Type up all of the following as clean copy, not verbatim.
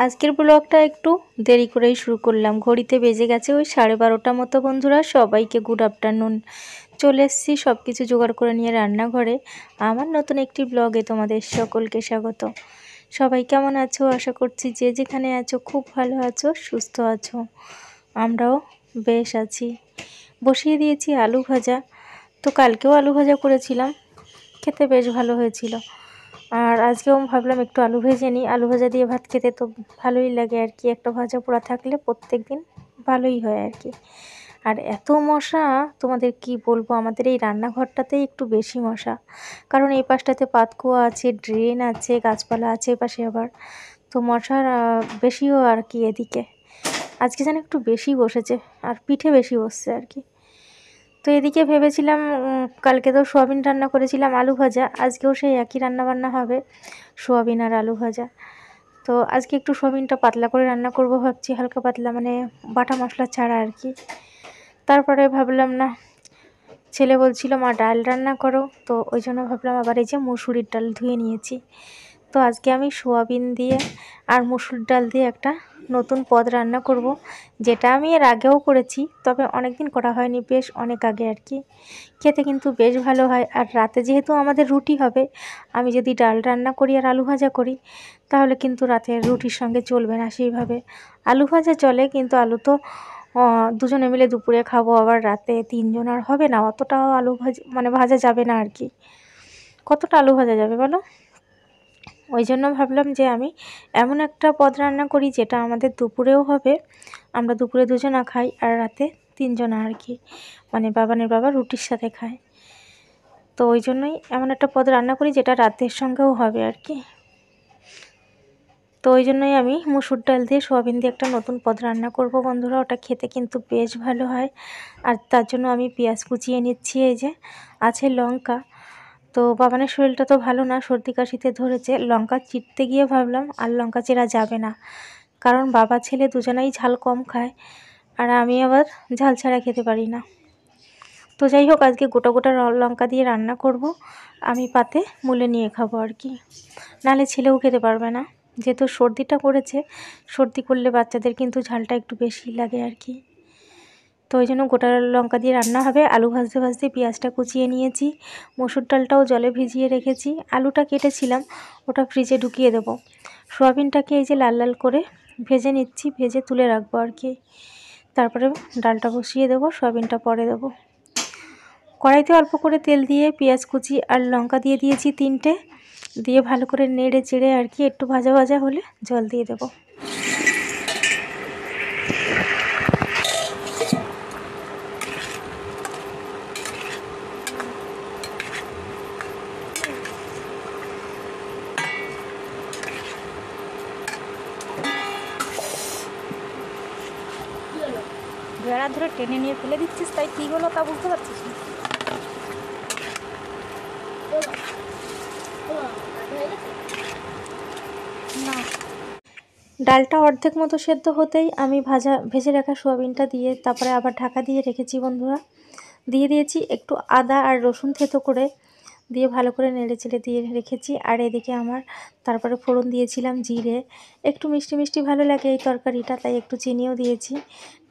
আজকের ব্লগটা একটু দেরি করেই শুরু করলাম। ঘড়িতে বেজে গেছে ওই 12:30 মতো। বন্ধুরা সবাইকে গুড আফটারনুন। চলে এসেছি সব কিছু জোগাড় করে নিয়ে রান্নাঘরে। আমার নতুন একটি ব্লগে তোমাদের সকলকে স্বাগত। সবাই কেমন আছো? আশা করছি যে যেখানে আছো খুব ভালো আছো, সুস্থ আছো। আমরাও বেশ আছি। বসিয়ে দিয়েছি আলু ভাজা। তো কালকেও আলু ভাজা করেছিলাম, খেতে বেশ ভালো হয়েছিল। আর আজকেও ভাবলাম একটু আলু ভেজে নিই। আলু ভাজা দিয়ে ভাত খেতে তো ভালোই লাগে আর কি। একটা ভাজা পোড়া থাকলে প্রত্যেক দিন ভালোই হয় আর কি। আর এত মশা তোমাদের কি বলবো, আমাদের এই রান্নাঘরটাতেই একটু বেশি মশা। কারণ এই পাশটাতে পাতকুয়া আছে, ড্রেন আছে, গাছপালা আছে এপাশে আবার। তো মশার বেশিও আর কি এদিকে। আজকে যেন একটু বেশি বসেছে, আর পিঠে বেশি বসছে আর কি। তো এদিকে ভেবেছিলাম কালকে তো সোয়াবিন রান্না করেছিলাম, আলু ভাজা, আজকেও সেই একই রান্না বান্না হবে, সোয়াবিন আর আলু ভাজা। তো আজকে একটু সোয়াবিনটা পাতলা করে রান্না করব ভাবছি, হালকা পাতলা, মানে বাটা মশলা ছাড়া আর কি। তারপরে ভাবলাম না, ছেলে বলছিল মা ডাল রান্না করো, তো ওই জন্য ভাবলাম আবার এই যে মুসুরির ডাল ধুয়ে নিয়েছি। তো আজকে আমি সোয়াবিন দিয়ে আর মুসুর ডাল দিয়ে একটা নতুন পদ রান্না করব, যেটা আমি এর আগেও করেছি, তবে অনেক দিন করা হয়নি, বেশ অনেক আগে আর কি। খেতে কিন্তু বেশ ভালো হয়। আর রাতে যেহেতু আমাদের রুটি হবে, আমি যদি ডাল রান্না করি আর আলু ভাজা করি, তাহলে কিন্তু রাতে রুটির সঙ্গে চলবে না সেইভাবে। আলু ভাজা চলে, কিন্তু আলু তো দুজনে মিলে দুপুরে খাবো, আবার রাতে তিনজন আর হবে না, অতটাও আলু ভাজা মানে ভাজা যাবে না আর কি। কতটা আলু ভাজা যাবে বলো? ওই জন্য ভাবলাম যে আমি এমন একটা পদ রান্না করি যেটা আমাদের দুপুরেও হবে, আমরা দুপুরে দুজনা খাই, আর রাতে তিনজনা আর কি, মানে বাবানের বাবা রুটির সাথে খায়। তো ওই জন্যই এমন একটা পদ রান্না করি যেটা রাতের সঙ্গেও হবে আর কি। তো ওই জন্যই আমি মুসুর ডাল দিয়ে সোয়াবিন দিয়ে একটা নতুন পদ রান্না করব বন্ধুরা। ওটা খেতে কিন্তু বেশ ভালো হয়। আর তার জন্য আমি পেঁয়াজ কুচিয়ে নিচ্ছি, এই যে আছে লঙ্কা। তো বাবানের শরীরটা তো ভালো না, সর্দি কাশিতে ধরেছে। লঙ্কা চিরতে গিয়ে ভাবলাম আর লঙ্কা চেরা যাবে না, কারণ বাবা ছেলে দুজনেই ঝাল কম খায়, আর আমি আবার ঝাল ছাড়া খেতে পারি না। তো যাই হোক, আজকে গোটা গোটা লঙ্কা দিয়ে রান্না করব, আমি পাতে মুলে নিয়ে খাবো আর কি। নাহলে ছেলেও খেতে পারবে না, যেহেতু সর্দিটা করেছে। সর্দি করলে বাচ্চাদের কিন্তু ঝালটা একটু বেশি লাগে আর কি। তো ওই জন্য গোটা লঙ্কা দিয়ে রান্না হবে। আলু ভাজতে ভাজতে পেঁয়াজটা কুচিয়ে নিয়েছি, মসুর ডালটাও জলে ভিজিয়ে রেখেছি, আলুটা কেটেছিলাম, ওটা ফ্রিজে ঢুকিয়ে দেবো। সোয়াবিনটাকে এই যে লাল লাল করে ভেজে নিচ্ছি, ভেজে তুলে রাখবো আর কি। তারপরে ডালটা বসিয়ে দেবো, সোয়াবিনটা পরে দেবো। কড়াইতে অল্প করে তেল দিয়ে পেঁয়াজ কুচি আর লঙ্কা দিয়ে দিয়েছি 3টে, দিয়ে ভালো করে নেড়ে চেড়ে আর কি একটু ভাজা ভাজা হলে জল দিয়ে দেবো। বেড়া ধরে টেনে নিয়ে ফেলে দিচ্ছিস, তাই কী হলো তা বুঝতে পারছিস না? ডালটা অর্ধেক মতো সেদ্ধ হতেই আমি ভেজে রাখা সোয়াবিনটা দিয়ে তারপরে আবার ঢাকা দিয়ে রেখেছি বন্ধুরা। দিয়ে দিয়েছি একটু আদা আর রসুন থেতো করে, দিয়ে ভালো করে নেড়ে চেড়ে দিয়ে রেখেছি। আর এদিকে আমার তারপরে ফোড়ন দিয়েছিলাম জিরে। একটু মিষ্টি মিষ্টি ভালো লাগে এই তরকারিটা, তাই একটু চিনিও দিয়েছি।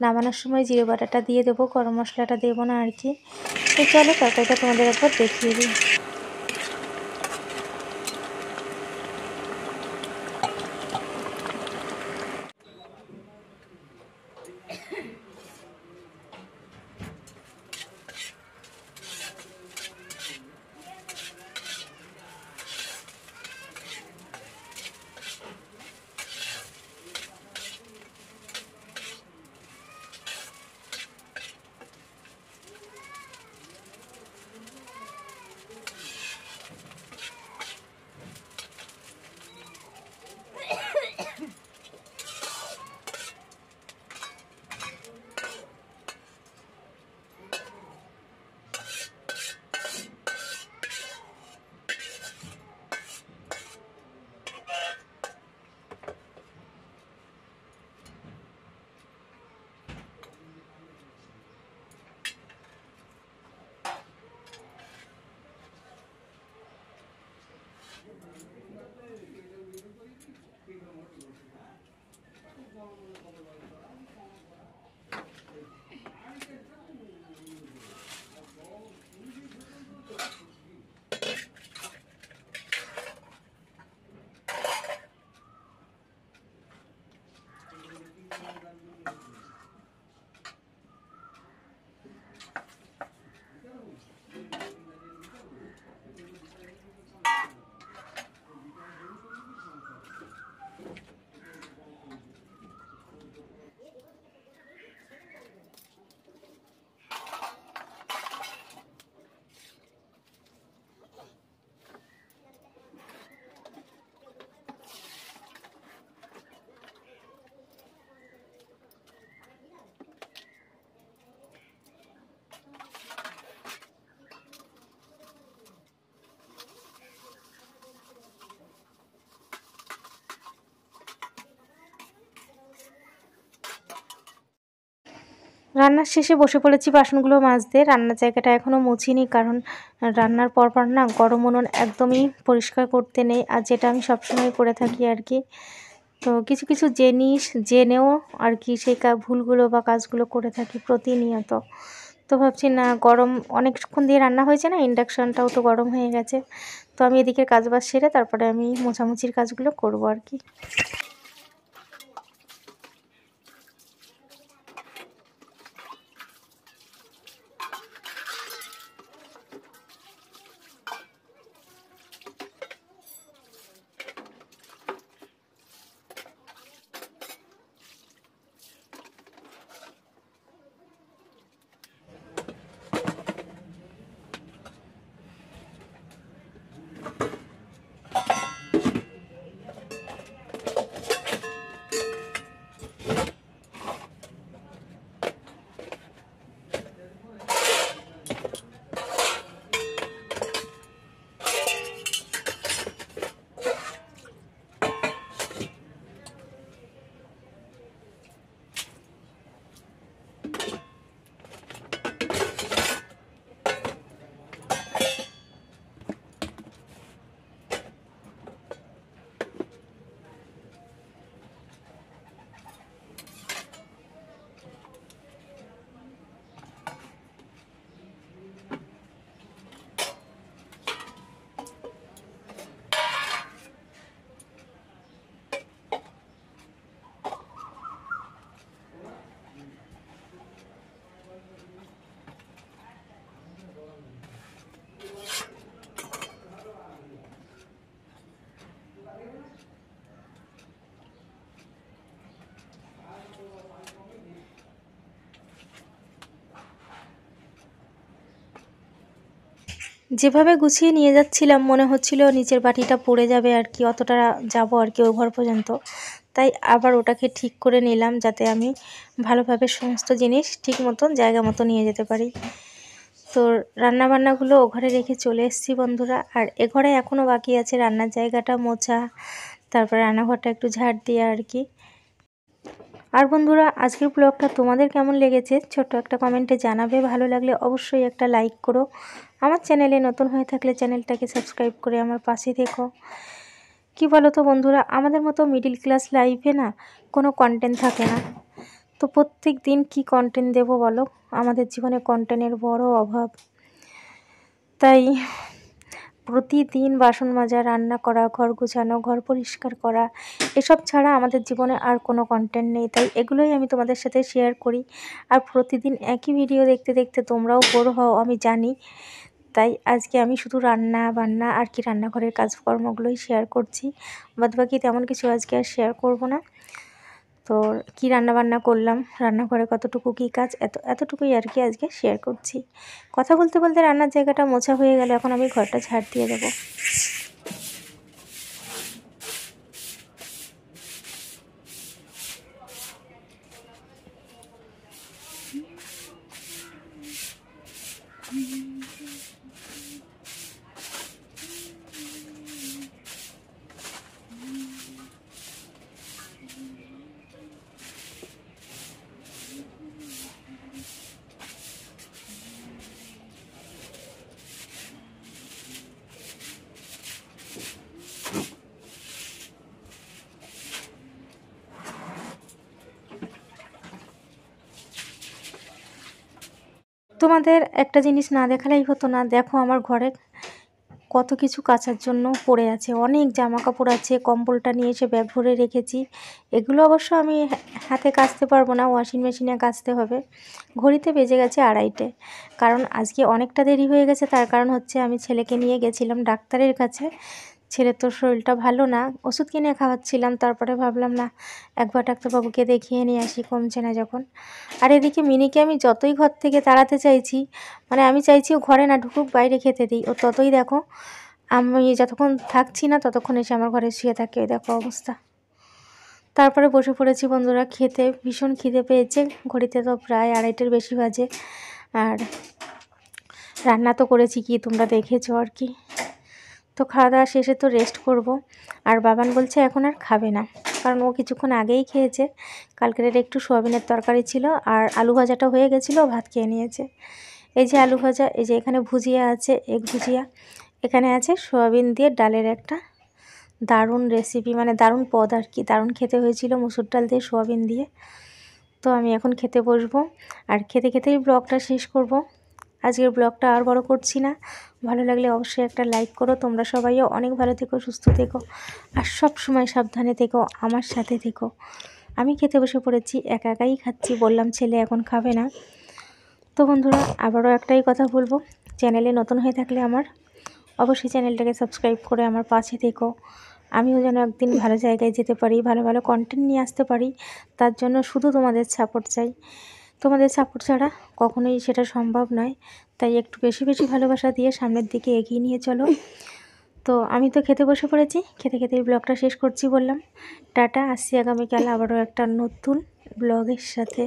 নামানোর সময় জিরে বাটাটা দিয়ে দেবো, গরম মশলাটা দেবো না আর কি। তো চলো তরকারিটা তোমাদের একবার দেখিয়ে দিই। রান্নার শেষে বসে পড়েছি বাসনগুলো মাজতে। রান্নার জায়গাটা এখনও মুছিনি, কারণ রান্নার পরপর না গরম উনুন একদমই পরিষ্কার করতে নেই, আর যেটা আমি সবসময় করে থাকি আর কি। তো কিছু কিছু জিনিস জেনেও আর কি সেই ভুলগুলো বা কাজগুলো করে থাকি প্রতিনিয়ত। তো ভাবছি না, গরম অনেকক্ষণ দিয়ে রান্না হয়েছে না, ইন্ডাকশানটাও তো গরম হয়ে গেছে। তো আমি এদিকে কাজবাজ সেরে তারপরে আমি মোছামুছির কাজগুলো করব আর কি। যেভাবে গুছিয়ে নিয়ে যাচ্ছিলাম মনে হচ্ছিল নিচের বাটিটা পড়ে যাবে আর কি, অতটা যাব আর কি ওই ঘর পর্যন্ত। তাই আবার ওটাকে ঠিক করে নিলাম, যাতে আমি ভালোভাবে সমস্ত জিনিস ঠিক মতন জায়গা মতো নিয়ে যেতে পারি। তো রান্নাবান্নাগুলো ও ঘরে রেখে চলে এসেছি বন্ধুরা। আর এ ঘরে এখনও বাকি আছে রান্নার জায়গাটা মোছা, তারপরে রান্নাঘরটা একটু ঝাড় দেওয়া আর কি। আর বন্ধুরা, আজকের ব্লগটা তোমাদের কেমন লেগেছে ছোট্ট একটা কমেন্টে জানাবে। ভালো লাগলে অবশ্যই একটা লাইক করো। আমার চ্যানেলে নতুন হয়ে থাকলে চ্যানেলটাকে সাবস্ক্রাইব করে আমার পাশে থেকো। কি বলো তো বন্ধুরা, আমাদের মতো মিডিল ক্লাস লাইফে না কোনো কন্টেন্ট থাকে না। তো প্রত্যেক দিন কী কন্টেন্ট দেবো বলো, আমাদের জীবনে কন্টেন্টের বড় অভাব। তাই প্রতিদিন বাসন মাজা, রান্না করা, ঘর গোছানো, ঘর পরিষ্কার করা, এসব ছাড়া আমাদের জীবনে আর কোনো কন্টেন্ট নেই। তাই এগুলোই আমি তোমাদের সাথে শেয়ার করি। আর প্রতিদিন একই ভিডিও দেখতে দেখতে তোমরাও বোর হও আমি জানি। তাই আজকে আমি শুধু রান্না বান্না আর কি রান্নাঘরের কাজকর্মগুলোই শেয়ার করছি, বাদবাকি তেমন কিছু আজকে আর শেয়ার করব না। তো কি রান্না বান্না করলাম, রান্নাঘরে কতটুকু কী কাজ, এতটুকুই আর কি আজকে শেয়ার করছি। কথা বলতে বলতে রান্নার জায়গাটা মোছা হয়ে গেল, এখন আমি ঘরটা ঝাড় দিয়ে দেবো। তোমাদের একটা জিনিস না দেখালেই হতো না। দেখো আমার ঘরে কত কিছু কাচার জন্য পড়ে আছে, অনেক জামা কাপড় আছে। কম্বলটা নিয়ে এসে ব্যাগ ভরে রেখেছি। এগুলো অবশ্য আমি হাতে কাচতে পারবো না, ওয়াশিং মেশিনে কাচতে হবে। ঘড়িতে বেজে গেছে 2:30, কারণ আজকে অনেকটা দেরি হয়ে গেছে। তার কারণ হচ্ছে আমি ছেলেকে নিয়ে গেছিলাম ডাক্তারের কাছে। ছেলের তো শরীরটা ভালো না, ওষুধ কিনে খাওয়াচ্ছিলাম। তারপরে ভাবলাম না, একবার ডাক্তারবাবুকে দেখিয়ে নিয়ে আসি, কমছে না যখন। আর এদিকে মিনিকে আমি যতই ঘর থেকে তাড়াতে চাইছি, মানে আমি চাইছি ও ঘরে না ঢুকুক, বাইরে খেতে দিই, ও ততই দেখো আমি যতক্ষণ থাকছি না ততক্ষণ এসে আমার ঘরে শুয়ে থাকে। ওই দেখো অবস্থা। তারপরে বসে পড়েছি বন্ধুরা খেতে। ভীষণ খিদে পেয়েছে, ঘড়িতে তো প্রায় 2:30-এর বেশি বাজে। আর রান্না তো করেছি কি তোমরা দেখেছো আর কি। তো খাওয়া দাওয়া শেষে তো রেস্ট করব। আর বাবান বলছে এখন আর খাবে না, কারণ ও কিছুক্ষণ আগেই খেয়েছে। কালকের একটু সোয়াবিনের তরকারি ছিল, আর আলু ভাজাটা হয়ে গেছিলো, ভাত খেয়ে নিয়েছে। এই যে আলু ভাজা, এই যে এখানে ভুজিয়া আছে, এগ ভুজিয়া। এখানে আছে সোয়াবিন দিয়ে ডালের একটা দারুণ রেসিপি, মানে দারুণ পদ আর কি। দারুণ খেতে হয়েছিল মুসুর ডাল দিয়ে সোয়াবিন দিয়ে। তো আমি এখন খেতে বসবো, আর খেতে খেতেই ব্লগটা শেষ করব। আজকের ব্লগটা আর বড় করছি না। ভালো লাগলে অবশ্যই একটা লাইক করো। তোমরা সবাইও অনেক ভালো থেকো, সুস্থ থেকো, আর সব সময় সাবধানে থেকো, আমার সাথে থেকো। আমি খেতে বসে পড়েছি, একা একাই খাচ্ছি, বললাম ছেলে এখন খাবে না। তো বন্ধুরা আবারও একটাই কথা বলবো, চ্যানেলে নতুন হয়ে থাকলে আমার অবশ্যই চ্যানেলটাকে সাবস্ক্রাইব করে আমার পাশে থেকো। আমিও যেন একদিন ভালো জায়গায় যেতে পারি, ভালো ভালো কন্টেন্ট নিয়ে আসতে পারি। তার জন্য শুধু তোমাদের সাপোর্ট চাই। তোমাদের সাপোর্ট ছাড়া কখনোই সেটা সম্ভব নয়। তাই একটু বেশি বেশি ভালোবাসা দিয়ে সামনের দিকে এগিয়ে নিয়ে চলো। তো আমি তো খেতে বসে পড়েছি, খেতে খেতেই ব্লগটা শেষ করছি বললাম। টাটা, আসছি আগামীকাল আবারও একটা নতুন ব্লগের সাথে।